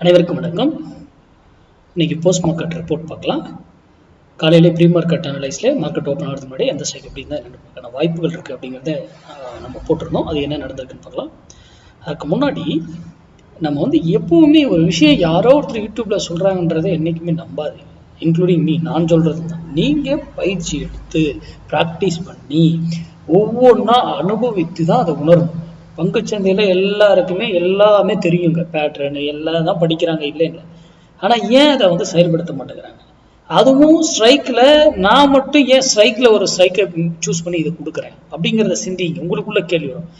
அனைவருக்கும் வணக்கம். இன்னைக்கு போஸ்ட் மார்க்கெட் ரிப்போர்ட் பார்க்கலாம். காலையிலே ப்ரீ மார்க்கெட் அனலைஸ்ல மார்க்கெட் ஓப்பன் ஆகிறதுக்கு முன்னாடி எந்த சைடு எப்படி இருந்தால் என்னென்ன வாய்ப்புகள் இருக்குது அப்படிங்கிறத நம்ம போட்டிருந்தோம். அது என்ன நடந்திருக்குன்னு பார்க்கலாம். அதுக்கு முன்னாடி நம்ம எப்பவுமே ஒரு விஷயம் யாரோ ஒருத்தர் யூடியூப்ல சொல்றாங்கன்றதை என்றைக்குமே நம்பாது. இன்க்ளூடிங் நான் சொல்றது தான். நீங்க பயிற்சி எடுத்து ப்ராக்டிஸ் பண்ணி ஒவ்வொன்றா அனுபவித்து தான் அதை உணரணும். பங்குச்சந்தையில எல்லாருக்குமே எல்லாமே தெரியுங்க, பேட்டர்னு எல்லாம் தான் படிக்கிறாங்க, இல்லை ஆனா ஏன் அதை செயல்படுத்த மாட்டேங்கிறாங்க? அதுவும் ஸ்ட்ரைக்ல நான் மட்டும் ஏன் ஸ்ட்ரைக்ல ஒரு ஸ்ட்ரைக்கை சூஸ் பண்ணி இதை கொடுக்குறேன் அப்படிங்கிறத சிந்திங்க. உங்களுக்குள்ள கேள்வி வரும்.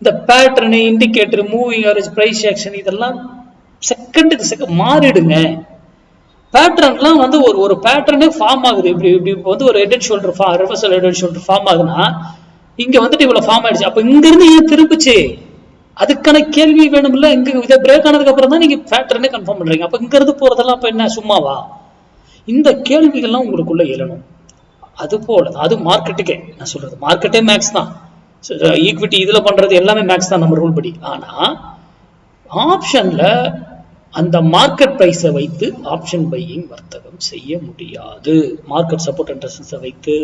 இந்த pattern, indicator, moving average, price action இதெல்லாம் செகண்டுக்கு செகண்ட் மாறிடுங்க. பேட்டர்ன்லாம் ஒரு பேட்டர்னே ஃபார்ம் ஆகுது. இப்படி இப்படி ஒரு head and shoulder reversal head and shoulder form ஆகுதுன்னா இங்க இவ்வளவு ஃபார்ம் ஆயிடுச்சு. அப்ப இங்க இருந்து ஏன் திருப்பிச்சு? அதுக்கான கேள்வி வேணும்ல. இங்க இதை பிரேக் ஆனதுக்கு அப்புறம் தான் நீங்க பேட்டர்னே கன்ஃபார்ம் பண்றீங்க. அப்ப இங்க இருந்து போறதெல்லாம் அப்ப என்ன சும்மாவா? இந்த கேள்விகள்லாம் உங்களுக்குள்ள எழணும். அது போல அது மார்க்கெட்டுக்கே நான் சொல்றது. மார்க்கெட்டே மேக்ஸ் தான். ஈக்விட்டி இதுல பண்றது எல்லாமே மேக்ஸ் தான் நம்ம ரூல் படி. ஆனா ஆப்ஷன்ல அந்த மார்க்கெட் பிரைஸை வைத்து ஆப்ஷன் பையிங் வர்த்தகம் செய்ய முடியாது. மார்க்கெட் சப்போர்ட் அண்ட் ரெசிஸ்டன்ஸை வைத்து.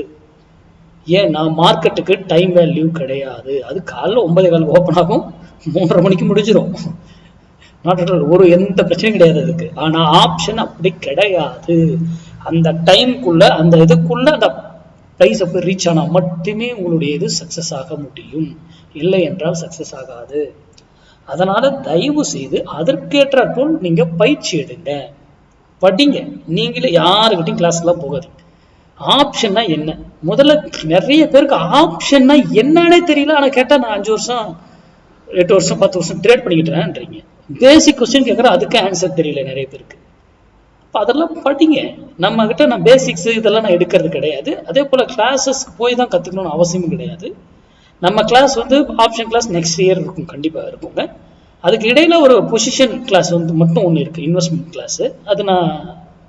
ஏன்னா மார்க்கெட்டுக்கு டைம் வேல்யூ கிடையாது. அது காலைல 9:15 ஓப்பன் ஆகும், 3:30 மணிக்கு முடிஞ்சிடும். ஒரு எந்த பிரச்சனையும் கிடையாது அதுக்கு. ஆனா ஆப்ஷன் அப்படி கிடையாது. அந்த டைம்குள்ள அந்த இதுக்குள்ள அந்த பிரைஸ் அப்படி ரீச் ஆனா மட்டுமே உங்களுடைய இது சக்சஸ் ஆக முடியும். இல்லை என்றால் சக்சஸ் ஆகாது. அதனால தயவு செய்து அதற்கேற்ற போல் நீங்க பயிற்சி எடுங்க, படிங்க. நீங்களே யாருக்கிட்டையும் கிளாஸ் எல்லாம் போகாதீங்க. ஆப்ஷன்னா என்ன? முதல்ல நிறைய பேருக்கு ஆப்ஷன்னா என்னன்னே தெரியல. ஆனா கேட்டா நான் 5 வருஷம் 8 வருஷம் 10 வருஷம் ட்ரேட் பண்ணிக்கிட்டேன்றீங்க. பேசிக் கொஸ்டின் கேட்கற அதுக்கு ஆன்சர் தெரியல நிறைய பேருக்கு. அதெல்லாம் படிங்க. நம்ம கிட்ட நான் பேசிக்ஸ் இதெல்லாம் நான் எடுக்கிறது கிடையாது. அதே போல கிளாஸஸ்க்கு போய் தான் கத்துக்கணும்னு அவசியமும் கிடையாது. நம்ம class option class next year இருக்கும், கண்டிப்பா இருக்குங்க. அதுக்கு இடையில ஒரு பொசிஷன் கிளாஸ் மட்டும் ஒன்று இருக்கு, இன்வெஸ்ட்மெண்ட் கிளாஸ். அது நான்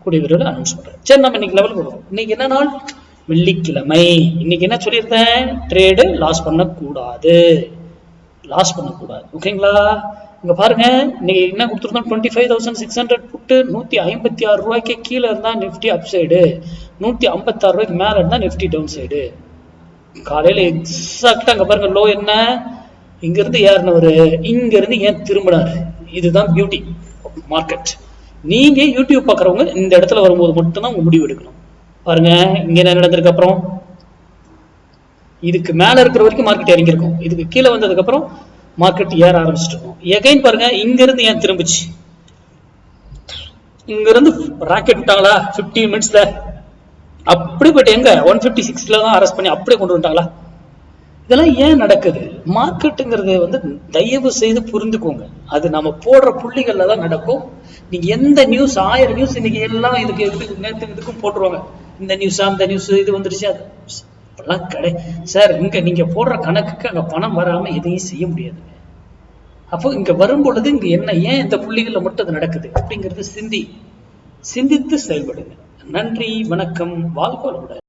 கூடிய விரைவில் அனௌன்ஸ் பண்றேன். சரி, நம்ம இன்னைக்கு லெவலுக்கு வருவோம். இன்னைக்கு என்ன நாள்? வெள்ளிக்கிழமை. இன்னைக்கு என்ன சொல்லியிருந்தேன்? ட்ரேடு லாஸ் பண்ணக்கூடாது. ஓகேங்களா? இங்க பாருங்க, இன்னைக்கு என்ன கொடுத்துருந்தோம்? 25,600 புட்டு 156 ரூபாய்க்கு கீழே இருந்தா நிப்டி அப் சைடு, 156 ரூபாய்க்கு மேல இருந்தா நிப்டி டவுன் சைடு. காலையில எக்ஸாக்டா அங்க பாருங்க, லோ என்ன? இங்க இருந்து ஏறினவரு இங்க இருந்து ஏன் திரும்பினாரு? இதுதான் பியூட்டி மார்க்கெட். நீங்க யூடியூப் பாக்குறவங்க இந்த இடத்துல வரும்போது மட்டும்தான் உங்க முடிவு எடுக்கணும். பாருங்க, இங்க என்ன நடந்திருக்கு? அப்புறம் இதுக்கு மேல இருக்கிற வரைக்கும் மார்க்கெட் இறங்கிருக்கும். இதுக்கு கீழே வந்ததுக்கு அப்புறம் மார்க்கெட் ஏற ஆரம்பிச்சிருக்கும். எகைன் பாருங்க, இங்க இருந்து ஏன் திரும்பிச்சு? இங்க இருந்து ராக்கெட் விட்டாங்களா 15 மினிட்ஸ்ல? அப்படி போயிட்டு எங்க 156ல தான் அரெஸ்ட் பண்ணி அப்படியே கொண்டு வந்துட்டாங்களா? இதெல்லாம் ஏன் நடக்குது? மார்க்கெட்டுங்கிறது தயவு செய்து புரிந்துக்கோங்க. அது நம்ம போடுற புள்ளிகள்ல தான் நடக்கும். நீங்க எந்த நியூஸ் 1000 நியூஸ் இன்னைக்கு எல்லாம் இதுக்கு நேற்று இதுக்கும் போட்டுருவாங்க. இந்த நியூஸ் அந்த நியூஸ் இது வந்துருச்சு அது அதெல்லாம் சார், இங்க நீங்க போடுற கணக்குக்கு அங்க பணம் வராம எதையும் செய்ய முடியாதுங்க. அப்போ இங்க வரும் பொழுது இங்க என்ன, ஏன் இந்த புள்ளிகள்ல மட்டும் அது நடக்குது அப்படிங்கிறது சிந்தித்து செயல்படுங்க. நன்றி, வணக்கம், வாழ்க்கை வளமுடன்.